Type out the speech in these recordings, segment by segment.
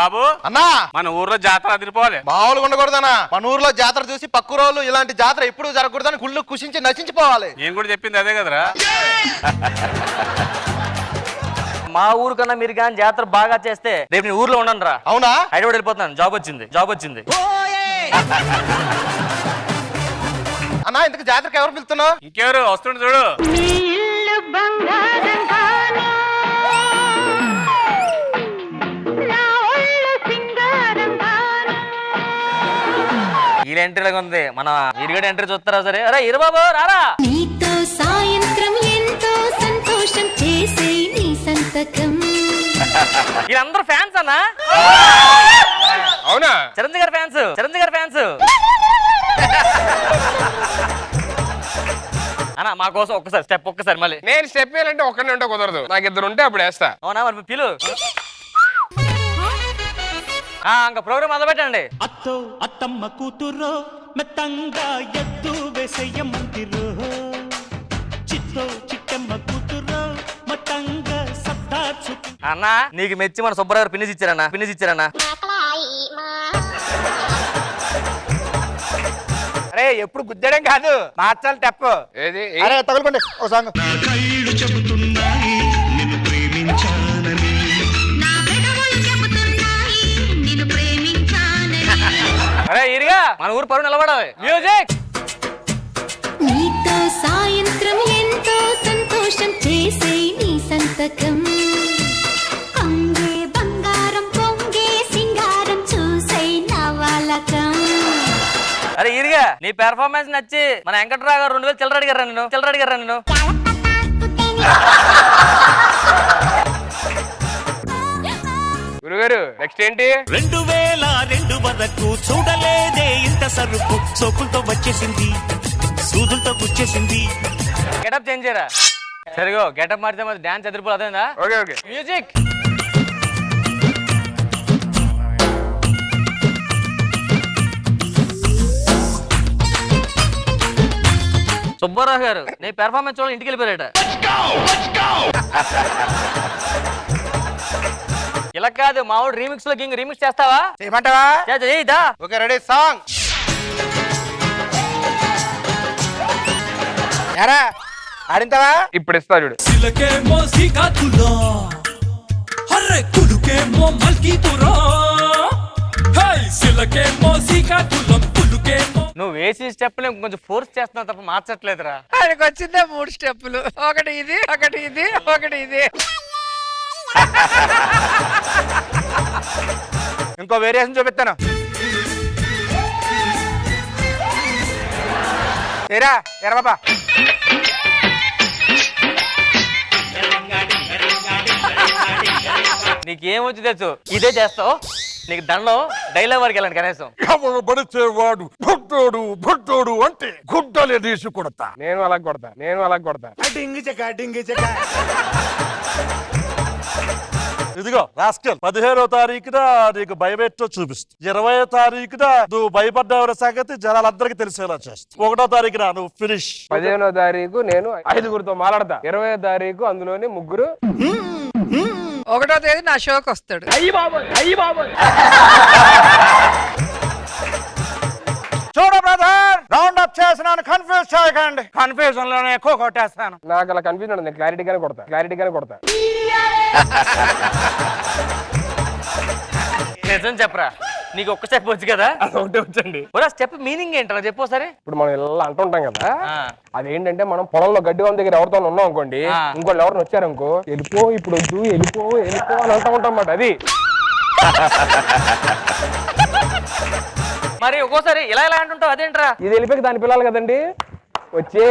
బాబు అన్నా మన ఊర్లో జాతర అదిరిపోవాలి. మామూలుగా ఉండకూడదన్నా. మన ఊర్లో జాతర చూసి పక్క రోజులు ఇలాంటి జాతర ఎప్పుడు జరగకూడదని గుళ్ళు కుషించి నశించిపోవాలి. నేను కూడా చెప్పింది అదే కదరా. మా ఊరు కన్నా మీరు కానీ జాతర బాగా చేస్తే రేపు నేను ఊర్లో ఉండను రా. అవునా? హైదరాబాద్ వెళ్ళిపోతున్నాను. జాబ్ వచ్చింది. అన్నా ఇంతకు జాతరకి ఎవరు పిలుస్తున్నావు? ఇంకెవరు వస్తుండే చూడు. వీళ్ళ ఎంట్రీలాగా ఉంది. మన ఇరుగడి ఎంట్రీ చూస్తారా సరే. అరే ఇరుబాబు రారా. నీతో సాయంత్రం ఎంతో సంతోషం చేసే నీ సంతకం. వీళ్ళందరూ ఫ్యాన్స్ అన్నా. అవునా? చిరంజీవి గారి ఫ్యాన్స్. అన్నా మా కోసం ఒక్కసారి మళ్ళీ. నేను స్టెప్ వేయాలంటే ఒక్కనే ఉంటే కుదరదు. నాకు ఇద్దరు ఉంటే అప్పుడు వేస్తా. అవునా? మరి పిలు. ఇంకా ప్రోగ్రామ్ మొదలు పెట్టండి. అత్తో అత్తమ్మ కూతురో మెత్తంగా ఎత్తు వేసేయమంతిరో, చిత్తో చిట్టమ్మ కూతురో మతంగా సత్తా చూపి. అన్నా నీకు మెచ్చి మన సుబ్బరావు గారు పిన్నిస్ ఇచ్చారన్నా. అరే ఎప్పుడు గుద్దడం కాదు, మార్చాలి తప్పు. ఏది అరే తగులుకోండి ఓ సాంగ్. కళ్ళు చెబుతున్నాయి నిన్ను ప్రేమించానని. నా పెదవులు చెబుతున్నాయి నిన్ను ప్రేమించానని. అరే ఇరిగా మన ఊరు పరువు నిలబడాలి. మ్యూజిక్. నీతో సాయంత్రం ఎంతో సంతోషం చేసే నీ సంతకం. కొంగే బంగారం పొంగే సింగారం చూసే నవలకం. అరే ఇరిగా నీ పెర్ఫార్మెన్స్ నచ్చి మన వెంకట్రావు గారు 2000 చిల్లర అడిగారా నేను. గురుగారు నెక్స్ట్ ఏంటి? 2002 వరకు చూడలేదే ఇంత సరుకు. సోకులతో వచ్చేసింది, సూదులతో గుచ్చేసింది. గెటప్ చేంజ్ చేయరా. సరిగో గెటప్ మారితే మరి డాన్స్ ఎదిరిపోదు. అదేందా? Okay music. సుబ్బారావు గారు నీ పెర్ఫార్మెన్స్ చూడాలి ఇంటికి వెళ్ళిపోయారట. ఇలా కాదు మావాడు రీమిక్స్ లో రీమిక్స్ చేస్తావా? చేయమంటావా? ఇదా ఓకే రెడీ సాంగ్. యారా ఆడింతావా? ఇప్పుడు ఇస్తా చూడు. సిలకేమో సికాతులో హర్రే కులుకేమో మల్కీపురా. హై సిలకేమో సికాతులో కులుకేమో. నువ్వు వేసి స్టెప్ కొంచెం ఫోర్స్ చేస్తున్నావు తప్ప మార్చట్లేదురా. ఆయనకు వచ్చిందే 3 స్టెప్పులు. ఒకటి ఇది. ఇంకో వేరియేషన్ చూపిస్తాను. ఏరా ఎరా బాబా. నీకేమొచ్చి తెలుసు ఇదే చేస్తావు. నీకు దండం డైలాగ్ వరకు వెళ్ళండి కనీసం. ఎవరు పడిచేవాడు భుట్టోడు అంటే గుడ్డలే తీసి కొడతా. నేను అలా కొడతా. ఇదిగో రాస్కల్ 15వ తారీఖున నీకు భయపెట్టో చూపిస్తా. 20వ తారీఖున నువ్వు భయపడ్డ సంగతి జనాలందరికీ తెలిసేలా చేస్తా. 1వ తారీఖున నువ్వు ఫినిష్. 15వ తారీఖు నేను 5గురితో మాట్లాడతా. 20వ తారీఖు అందులోని 3. 1వ తేదీ నా షోకి వస్తాడు. చూడు బ్రదర్, రౌండ్ అప్ చేసినాను, కన్ఫ్యూజ్ చేయకండి. కన్ఫ్యూజన్ లోనే ఎక్కువ కొట్టేస్తాను. నాకు అలా కన్ఫ్యూజన్ నేను క్లారిటీగానే కొడతా. నిజం చెప్పరా. నీకు ఒక్క స్టెప్ వచ్చు కదా? ఒకటే వచ్చండి. స్టెప్ మీనింగ్ ఏంటో చెప్పు సరే. ఇప్పుడు మనం ఇలా అంటుంటాం కదా, అదేంటంటే మనం పొలంలో గడ్డి వాళ్ళ దగ్గర ఎవరితో ఉన్నాం అనుకోండి, ఇంకోళ్ళు ఎవరిని వచ్చారనుకో వెళ్ళిపో ఇప్పుడు వద్దు వెళ్ళిపో అని అంటూ ఉంటాం అన్నమాట. అది మరి ఒక్కోసారి ఇలా అంటుంటావు అదేంట్రా? ఇది వెళ్ళిపోయి దాని పిల్లలు కదండి. వచ్చే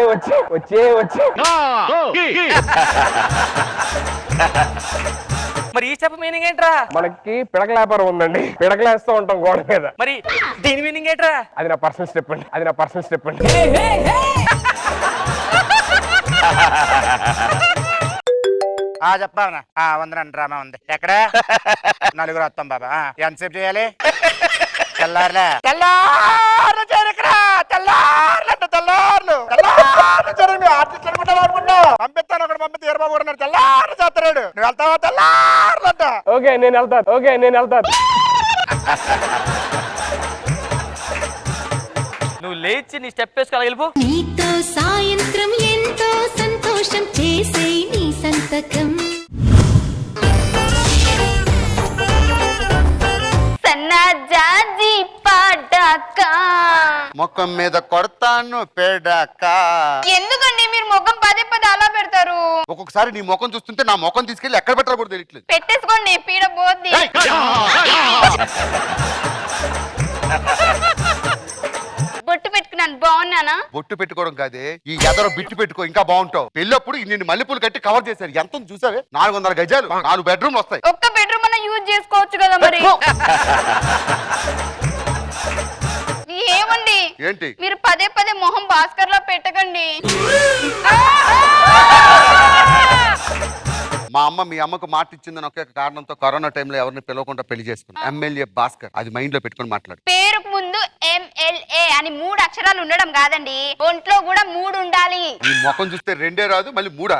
మరి ఈ స్టెప్ మీనింగ్ ఏంట్రా? మనకి పిడక వ్యాపారం ఉందండి, పిడకలేస్తూ ఉంటాం గోడ మీద. మరి దీని మీనింగ్ ఏంట్రా? అది నా పర్సనల్ స్టెప్ అండి. చెప్తావునా? ఉందండి డ్రామా ఉంది. ఎక్కడ? 4 వస్తాం బాబా. ఎంతసేపు చేయాలి? తెల్లారులే. తెల్లారులు ఆర్టిస్ట్ అనుకుంటావు. పంపిస్తాను ఒకటి పంపిస్తే ఈరబాబు కూడా ఉన్నాడు, తెల్లారు చేస్తాడు. నువ్వు వెళ్తావా? తెల్లారులంట. ఓకే నేను వెళ్తాను. నువ్వు లేచి నీ స్టెప్ వేసుకోవాలి వెళ్ళిపో. నీతో సాయంత్రం ఎంతో సంతోషం చేసే నీ సంతకం. సన్నజాజి పాడాక ముఖం మీద కొడతాను పేడాక. ఎందుకండి మీరు ముఖం పదే పదే అలా పెడతారు? ఒక్కొక్కసారి నీ ముఖం చూస్తుంటే నా ముఖం తీసుకెళ్లి ఎక్కడ పెట్టాలో కూడా తెలియట్లేదు. పెట్టేసుకోండి, పీడ పోద్ది. బొట్టు పెట్టుకున్నాను, బాగున్నానా? బొట్టు పెట్టుకోవడం కాదే, ఈ ఎదరో బిట్టు పెట్టుకో, ఇంకా బాగుంటావు. పెళ్ళప్పుడు నిన్ను మల్లెపూలు కట్టి కవర్ చేశారు. ఎంత చూసావే? 400 గజాలు, 4 బెడ్రూమ్లు వస్తాయి. ఒక్క బెడ్రూమ్ అన్న యూజ్ చేసుకోవచ్చు కదా మరి. ఏమండి ఏంటి? మీరు పదే పదే మొహం భాస్కర్ లో పెట్టకండి. మా అమ్మ మీ అమ్మకు మాట ఇచ్చిందని ఒకే కారణంతో కరోనా టైంలో ఎవరిని పిలవకుండా పెళ్లి చేసుకున్నా. ఎమ్మెల్యే భాస్కర్, అది మైండ్ లో పెట్టుకుని మాట్లాడు. పేరుకు ముందు MLA అని 3 అక్షరాలు ఉండడం కాదండి, ఒంట్లో కూడా 3 ఉండాలి. నీ ముఖం చూస్తే 2 రాదు, మళ్ళీ 3.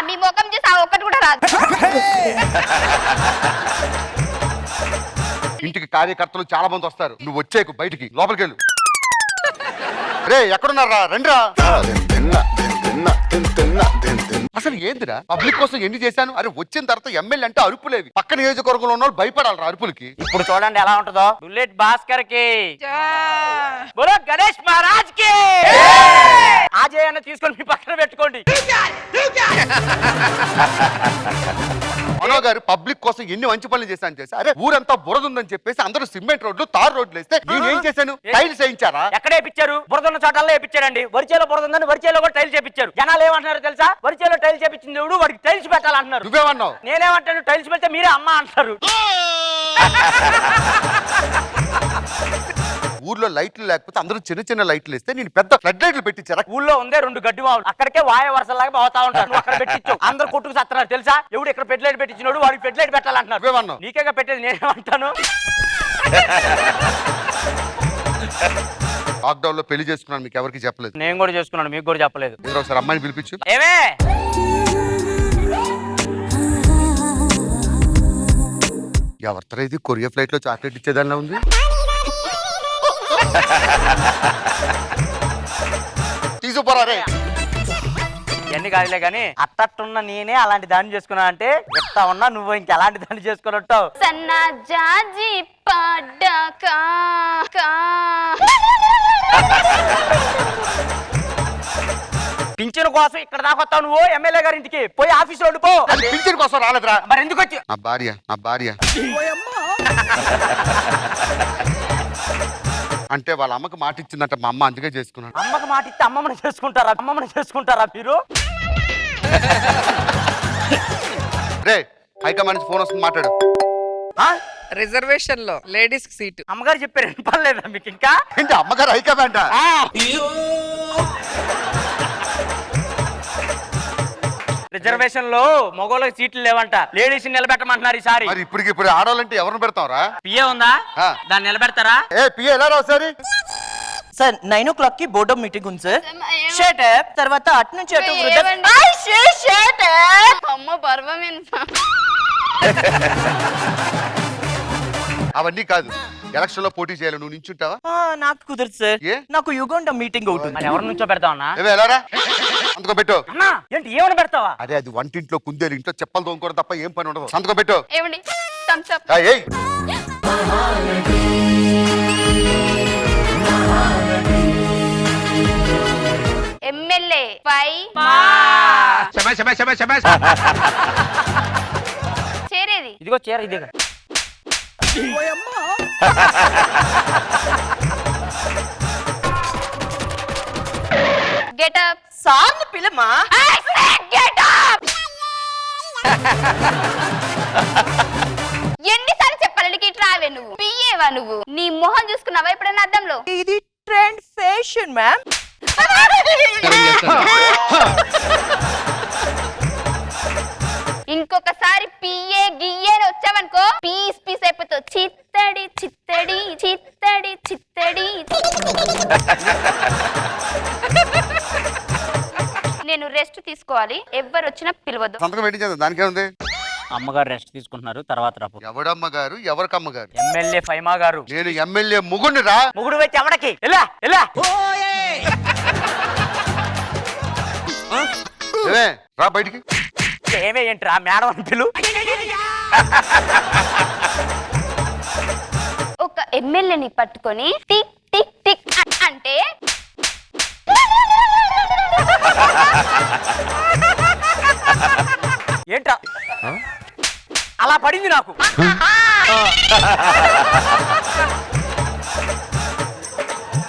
మీ ముఖం చూసి ఆ ఒక్కటి కూడా రాదు. ఇంటికి కార్యకర్తలు చాలా మంది వస్తారు. నువ్వు వచ్చేకు బయటికి, లోపలికి వెళ్ళు. రే ఎక్కడున్నారా? రండిరా. అసలు ఏందిరా? పబ్లిక్ కోసం ఎన్ని చేశాను? అరే వచ్చిన తర్వాత ఎమ్మెల్యే అంటే అరుపులేవి. పక్క నియోజకవర్గంలో ఉన్న వాళ్ళు భయపడాలరా అరుపులకి. ఇప్పుడు చూడండి ఎలా ఉంటుందో. బుల్లెట్ భాస్కర్ కి బోలో గణేష్ మహారాజ్ కి ఆజయ్ అన్న తీసుకొని మీ పక్కన పెట్టుకోండి. మనో గారు పబ్లిక్ కోసం ఎన్ని మంచి పనులు చేశాను చేసి, అరే ఊరంతా బురదుందని చెప్పేసి అందరూ సిమెంట్ రోడ్లు, తార్ రోడ్లు వేస్తే నేను ఏం చేశాను? టైల్స్ వేయించారా? ఎక్కడ వేయించారు? బురద ఉన్న చోటల్లో వేయించారండి. వరిచేలో బురద ఉందని వరిచేలో కూడా టైల్స్ చేపించారు. జనాలు ఏమంటున్నారు తెలుసా? వరిచేలో టైల్స్ చేపించింది ఎవడు, వాడికి టైల్స్ పెట్టాలంటున్నారు. నువ్వేమన్నావు? నేనేమంటాను, టైల్స్ పెడితే మీరే అమ్మ అంటారు. ఊర్లో లైట్లు లేకపోతే అందరూ చిన్న చిన్న లైట్లు వేస్తే నేను పెద్ద ఫ్లడ్ లైట్లు పెట్టించారా? ఊళ్ళో ఉందే 2 గడ్డి మావులు, అక్కడికే వాయ వరుసలాగా పోతా ఉంటారు. నువ్వు అక్కడ పెట్టించు, అందరు కొట్టుకు సత్తున్నారు తెలుసా? ఎవడు ఇక్కడ పెడ్ లైట్ పెట్టించినోడు వాడికి పెడ్ లైట్ పెట్టాలంటున్నారు. నువ్వేమన్నావు? నీకేగా పెట్టేది, నేనేమంటాను. లాక్డౌన్ లో పెళ్లి చేసుకున్నాను, మీకు ఎవరికి చెప్పలేదు. నేను కూడా చేసుకున్నాను, మీకు కూడా చెప్పలేదు. మీరు ఒకసారి అమ్మాయిని పిలిపించు. ఏమే ఎవరితో ఇది కొరియా ఫ్లైట్ లో చాక్లెట్ ఇచ్చేదానిలా ఉంది. తీసుకుపోరా రే. ఇవన్నీ కాదులే గాని అత్తట్టున్న నేనే అలాంటి దాన్ని చేసుకున్నా అంటే చెప్తా ఉన్నా, నువ్వు ఇంకెలాంటి దాన్ని చేసుకుని ఉంటావు. సన్నజాజి పాడాక పింఛను కోసం ఇక్కడ దాకా వస్తావు నువ్వు. ఎమ్మెల్యే గారి ఇంటికి పోయి ఆఫీసులో ఉండిపో. పింఛన్ కోసం రాలేదురా. మరి ఎందుకు వచ్చి? నా భార్య అంటే వాళ్ళ అమ్మకి మాట ఇచ్చిందంట, మా అమ్మ అందుకే చేసుకున్నాను. అమ్మకి మాట ఇస్తే అమ్మమ్మని చేసుకుంటారా మీరు? రే హైకమాండ్ నుంచి ఫోన్ వస్తుంది, మాట్లాడు. రిజర్వేషన్ లో లేడీస్ సీటు. అమ్మగారు చెప్పారు, వినపడలేదా మీకు ఇంకా? ఏంటి అమ్మగారు హైకమాండ్? రిజర్వేషన్ లో మగోళ్ళకి సీట్లు లేవంట, లేడీస్ నిలబెట్టమంటున్నారు ఈసారి. మరి ఇప్పుడు ఆడాలంటే ఎవరిని పెడతావురా? పిఏ ఉందా? దాన్ని నిలబెడతారా? పిఏ ఎలా రావు సార్? సార్ 9 o'clock కి బోర్డ్ ఆఫ్ మీటింగ్ ఉంది సార్. Shut up. తర్వాత అటు నుంచి అటు అమ్మ పర్వమేన్. అవన్నీ కాదు, ఎలక్షన్ లో పోటీ చేయాలి, నువ్వు నించుంటావా? నాకు కుదరదు సార్. ఏ? నాకు యుగండ మీటింగ్ ఒకటి ఉంది. మరి ఎవరి నుంచో పెడతావన్నా? ఎలారా సంతకం పెట్టు. అన్నా ఏంటి ఏమని పెడతావా? అదే అది వంటింట్లో కుందేలు, ఇంట్లో చెప్పలు తోముకోవడం తప్ప ఏం పని ఉండదు. సంతకం పెట్టు. ఏమండి థమ్స్ అప్. ఏయ్ ఎమ్మెల్యే పై చేరేది. ఇదిగో చీర ఇదిగా. Get up. సార్ని పిలమా. Get up. ఎన్నిసార్లు చెప్పాలి నీకు రావే? నువ్వు పియ్యేవా? నువ్వు నీ మొహం చూసుకున్నావా ఎప్పుడైనా అద్దంలో? ఇది ట్రెండ్ ఫ్యాషన్ మ్యామ్. ఇంకొకసారి పియ్యే గియ్యే వచ్చావనుకో పీస్ పీస్ అయిపోతావు. చిత్తడి చిత్తడి చిత్తడి చిత్తడి. నేను రెస్ట్ తీసుకోవాలి, ఎవ్వరు వచ్చినా పిలవద్దు. సంతకం పెట్టించేది దానికేముంది? అమ్మగారు రెస్ట్ తీసుకుంటున్నారు, తర్వాత రాపు. ఎవడమ్మ గారు ఎవరికమ్మ గారు? ఎమ్మెల్యే ఫైమా గారు. నేను ఎమ్మెల్యే ముగుండి రా. ముగుడు వచ్చి ఎవడకి ఎలా ఎలా ఏమే, రా బయటికి. ఏమే ఏంట్రా మేడం అని పిలు. ఒక ఎమ్మెల్యేని పట్టుకొని టిక్ టిక్ టిక్ అంటే ఏంట్రా అలా పడింది నాకు.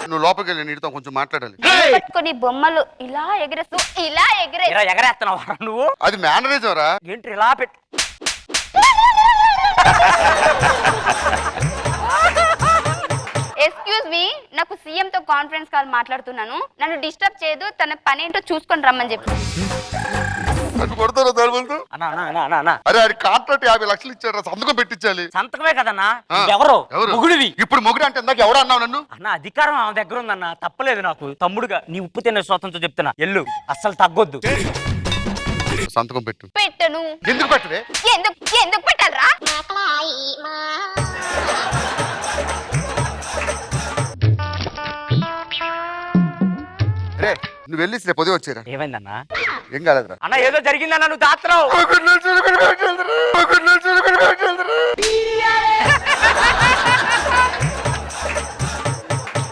నువ్వు లోపలికి వెళ్ళి నీటితో కొంచెం మాట్లాడాలి. పట్టుకొని బొమ్మలు ఇలా ఎగరేస్తూ ఇలా ఎగరేస్తున్నావా నువ్వు? అది మేనరేజం రా. ఏంటి ఇలా పెట్టి ఎక్స్క్యూజ్ మీ, నాకు సీఎం తో కాన్ఫరెన్స్ కాల్ మాట్లాడుతున్నాను, నన్ను డిస్టర్బ్ చేయదు, తన పని ఏంటో చూసుకొని రమ్మని చెప్పి. అది కొడతారా దానివల్ల? అరే అది కాంట్రాక్ట్ 50 లక్షలు ఇచ్చాడు, సంతకం పెట్టించాలి. సంతకమే కదన్నా. ఆ. ఎవరు ఎవరు? ముగుడివి. ఇప్పుడు మొగుడు అంటే ఇందాక ఎవడు అన్నావు నన్ను? అన్న అధికారం ఆమె దగ్గర ఉందన్న, తప్పలేదు నాకు. తమ్ముడుగా నీ ఉప్పు తినే స్వాతంత్రం చెప్తున్నా, ఎల్లు అస్సలు తగ్గొద్దు. సంతకం పెట్టు. పెట్టను. ఎందుకు పెట్టవే? ఎందుకు పెట్టాలరా? రే నువ్వు వెళ్ళి రేపు ఉదయం వచ్చేరా. ఏమైందన్నా? ఏం కాలేదురా. అన్న ఏదో జరిగిందన్న, నువ్వు దాత్రావు.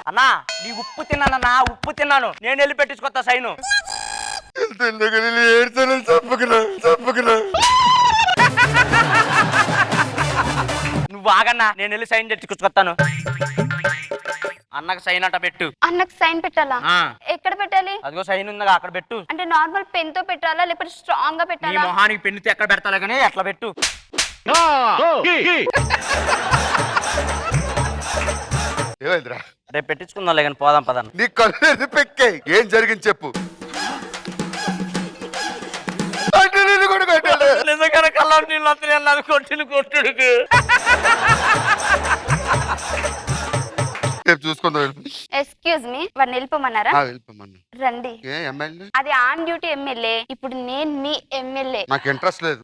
అన్నా నీ ఉప్పు తిన్నానన్నా, ఉప్పు తిన్నాను. నేను వెళ్ళి పెట్టించుకొస్తా సైను. నువ్వు ఆగన్నా, నేను వెళ్ళి సైన్ తెచ్చుకొచ్చుకొస్తాను. అన్నకు సైన్ అంట పెట్టు. అన్నకు సైన్ పెట్టాలా? ఆ. ఎక్కడ పెట్టాలి? అదిగో సైన్ ఉందిగా అక్కడ పెట్టు. అంటే నార్మల్ పెన్ తో పెట్టాలా లేకపోతే స్ట్రాంగ్ గా నీ పెట్టాలా? మొహానికి పెన్నుతో ఎక్కడ పెడతాలే కానీ అట్లా పెట్టు. ఏమైందిరా? రేపు పెట్టించుకుందాం కానీ పోదాం పదన్న. నీ కళ్ళు పెక్కే. ఏం జరిగింది చెప్పు. అంటే నేను కూడా కొట్టాడు. నిజంగానే కళ్ళ నీళ్ళు వస్తున్నాయి కొట్టిన కొట్టుడుకు. రేపు చూసుకుందాం. ఎక్స్క్యూజ్ మీ, వాడిని వెళ్ళిపోమన్నారా? వెళ్ళిపోమన్నా. రండి. ఏ ఎమ్మెల్యే? అది ఆన్ డ్యూటీ ఎమ్మెల్యే, ఇప్పుడు నేను మీ ఎమ్మెల్యే. నాకు ఇంట్రెస్ట్ లేదు.